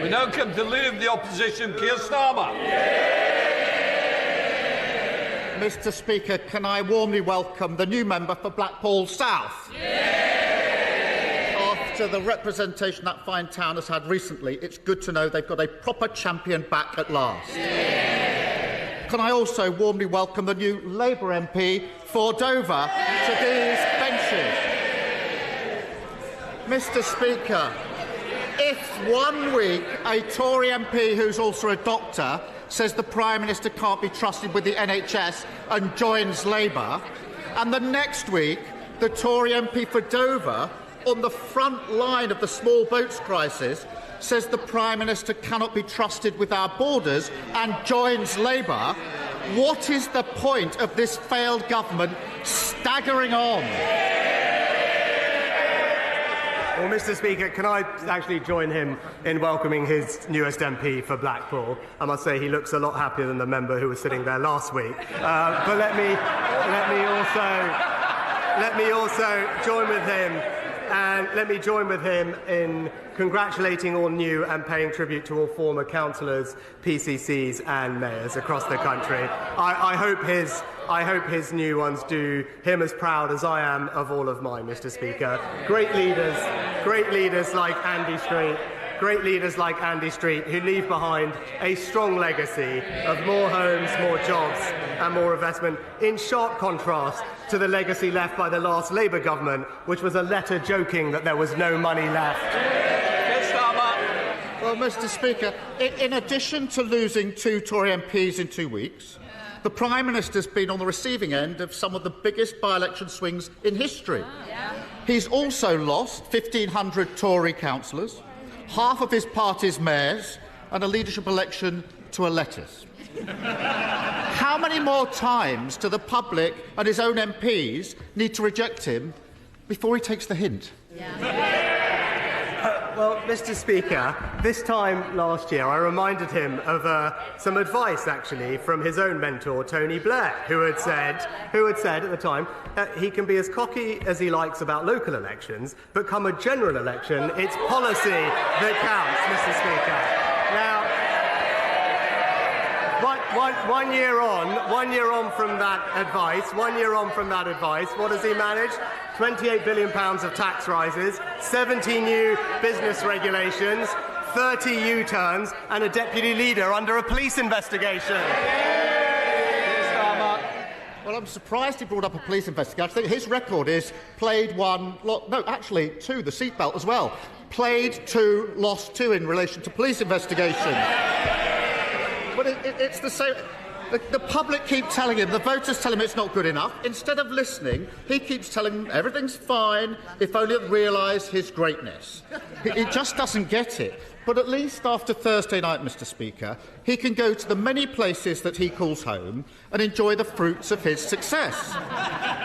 We now come to Leader of the Opposition, Keir Starmer. Mr. Speaker, can I warmly welcome the new member for Blackpool South? After the representation that fine town has had recently, it's good to know they've got a proper champion back at last. Can I also warmly welcome the new Labour MP for Dover to these benches? Mr. Speaker, if 1 week a Tory MP who's also a doctor says the Prime Minister can't be trusted with the NHS and joins Labour, and the next week the Tory MP for Dover, on the front line of the small boats crisis, says the Prime Minister cannot be trusted with our borders and joins Labour, what is the point of this failed government staggering on? Well, Mr. Speaker, can I actually join him in welcoming his newest MP for Blackpool? I must say he looks a lot happier than the member who was sitting there last week. But let me also join with him, and let me join with him in congratulating all new and paying tribute to all former councillors, PCCs and mayors across the country. I hope his new ones do him as proud as I am of all of mine, Mr. Speaker. Great leaders like Andy Street, who leave behind a strong legacy of more homes, more jobs and more investment, in sharp contrast to the legacy left by the last Labour government, which was a letter joking that there was no money left. Well, Mr. Speaker, in addition to losing 2 Tory MPs in 2 weeks, the Prime Minister's been on the receiving end of some of the biggest by-election swings in history. He's also lost 1,500 Tory councillors, half of his party's mayors, and a leadership election to a lettuce. How many more times do the public and his own MPs need to reject him before he takes the hint? Well, Mr. Speaker, this time last year I reminded him of some advice, actually, from his own mentor, Tony Blair, who had said at the time, he can be as cocky as he likes about local elections, but come a general election, it's policy that counts, Mr. Speaker. Now, one year on from that advice, what has he managed? £28 billion of tax rises, 70 new business regulations, 30 U-turns and a deputy leader under a police investigation. Well, I'm surprised he brought up a police investigation. I think his record is played 1, no, actually 2, the seatbelt as well. Played 2, lost 2 in relation to police investigations. But it's the same. The public keep telling him, the voters tell him it's not good enough. Instead of listening, he keeps telling them everything's fine if only they realise his greatness. He just doesn't get it. But at least after Thursday night, Mr. Speaker, he can go to the many places that he calls home and enjoy the fruits of his success.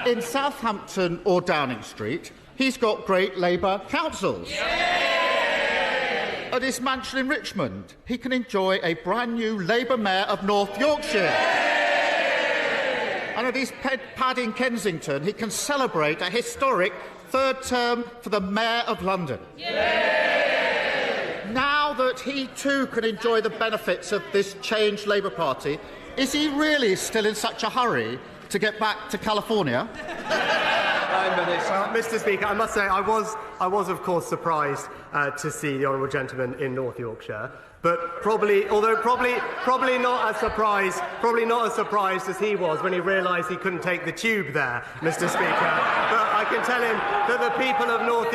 In Southampton or Downing Street, he's got great Labour councils. At his mansion in Richmond, he can enjoy a brand new Labour mayor of North Yorkshire. And at his pad in Kensington, he can celebrate a historic 3rd term for the Mayor of London. Now that he too can enjoy the benefits of this changed Labour Party, is he really still in such a hurry to get back to California? Well, Mr. Speaker, I must say I was of course surprised to see the honourable gentleman in North Yorkshire, but probably not as surprised as he was when he realised he couldn't take the tube there, Mr. Speaker. But I can tell him that the people of North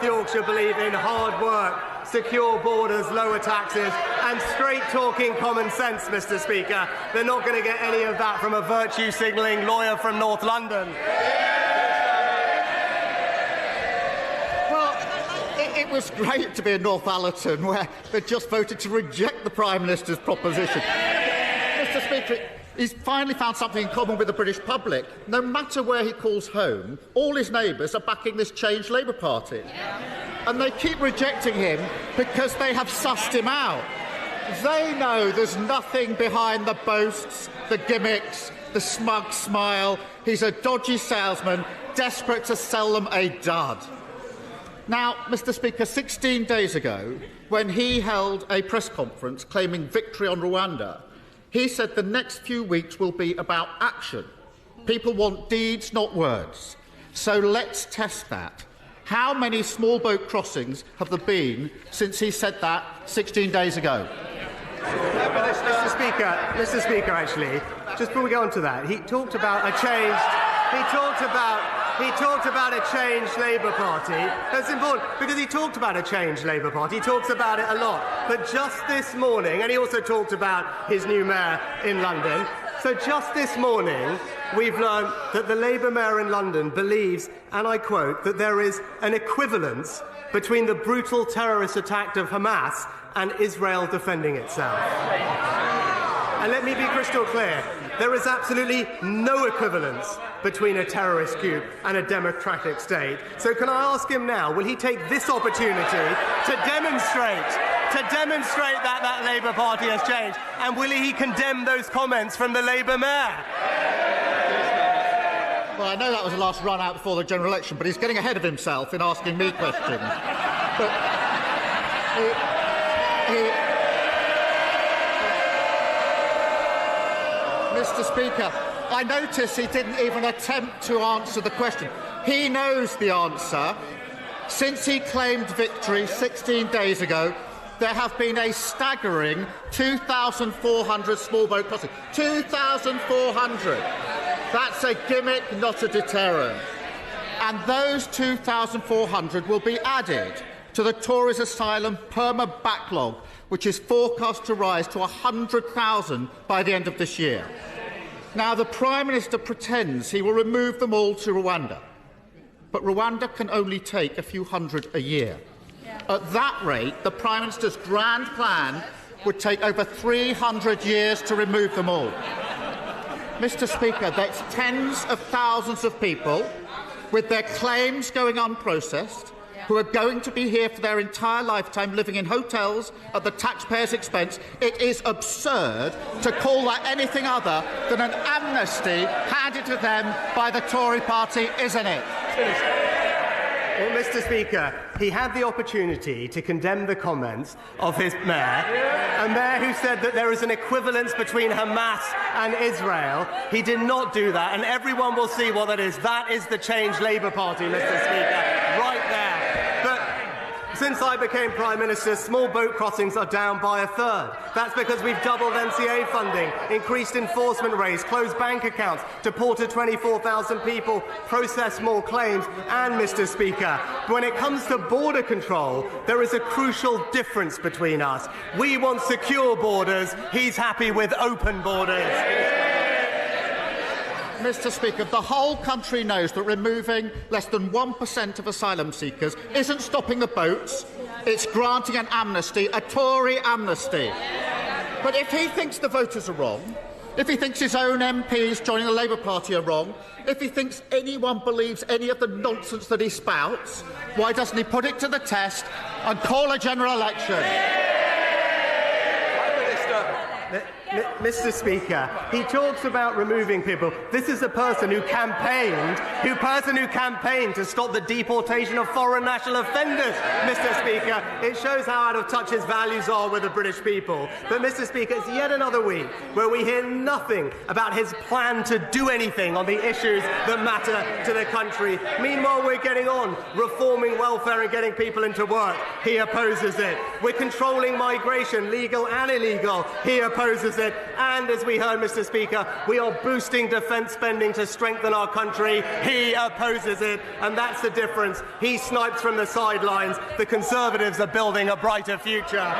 Yorkshire believe in hard work, secure borders, lower taxes and straight-talking common sense, Mr. Speaker. They're not going to get any of that from a virtue-signalling lawyer from North London. Well, it was great to be in Northallerton, where they just voted to reject the Prime Minister's proposition. Mr. Speaker, he's finally found something in common with the British public. No matter where he calls home, all his neighbours are backing this changed Labour Party. And they keep rejecting him because they have sussed him out. They know there's nothing behind the boasts, the gimmicks, the smug smile. He's a dodgy salesman, desperate to sell them a dud. Now, Mr. Speaker, 16 days ago, when he held a press conference claiming victory on Rwanda, he said the next few weeks will be about action. People want deeds, not words. So let's test that. How many small boat crossings have there been since he said that 16 days ago? Mr. Speaker, actually, just before we go on to that, he talked about a changed. He talked about a changed Labour Party. That's important because he talked about a changed Labour Party. He talks about it a lot. But just this morning, and he also talked about his new mayor in London. So just this morning, we've learned that the Labour mayor in London believes, and I quote, that there is an equivalence between the brutal terrorist attack of Hamas and Israel defending itself. And let me be crystal clear. There is absolutely no equivalence between a terrorist coup and a democratic state. So can I ask him now, will he take this opportunity to demonstrate that that Labour Party has changed? And will he condemn those comments from the Labour mayor? Well, I know that was the last run out before the general election, but he's getting ahead of himself in asking me questions. But Mr. Speaker, I notice he didn't even attempt to answer the question. He knows the answer. Since he claimed victory 16 days ago, there have been a staggering 2,400 small boat crossings. 2,400! That's a gimmick, not a deterrent. And those 2,400 will be added to the Tories' asylum perma-backlog, which is forecast to rise to 100,000 by the end of this year. Now, the Prime Minister pretends he will remove them all to Rwanda, but Rwanda can only take a few hundred a year. At that rate, the Prime Minister's grand plan would take over 300 years to remove them all. Mr. Speaker, that's tens of thousands of people with their claims going unprocessed, who are going to be here for their entire lifetime living in hotels at the taxpayers' expense. It is absurd to call that anything other than an amnesty handed to them by the Tory party, isn't it? Well, Mr. Speaker, he had the opportunity to condemn the comments of his mayor, a mayor who said that there is an equivalence between Hamas and Israel. He did not do that, and everyone will see what that is. That is the changed Labour Party, Mr. Speaker, right there. Since I became Prime Minister, small boat crossings are down by a third. That's because we've doubled NCA funding, increased enforcement rates, closed bank accounts, deported 24,000 people, processed more claims, and, Mr. Speaker, when it comes to border control, there is a crucial difference between us. We want secure borders. He's happy with open borders. Mr. Speaker, the whole country knows that removing less than 1% of asylum seekers isn't stopping the boats, it's granting an amnesty, a Tory amnesty. But if he thinks the voters are wrong, if he thinks his own MPs joining the Labour Party are wrong, if he thinks anyone believes any of the nonsense that he spouts, why doesn't he put it to the test and call a general election? Mr. Speaker, he talks about removing people. This is a person who campaigned to stop the deportation of foreign national offenders, Mr. Speaker. It shows how out of touch his values are with the British people. But, Mr. Speaker, it's yet another week where we hear nothing about his plan to do anything on the issues that matter to the country. Meanwhile, we're getting on, reforming welfare and getting people into work. He opposes it. We're controlling migration, legal and illegal. He opposes it. And as we heard, Mr. Speaker, we are boosting defence spending to strengthen our country. He opposes it, and that's the difference. He snipes from the sidelines. The Conservatives are building a brighter future.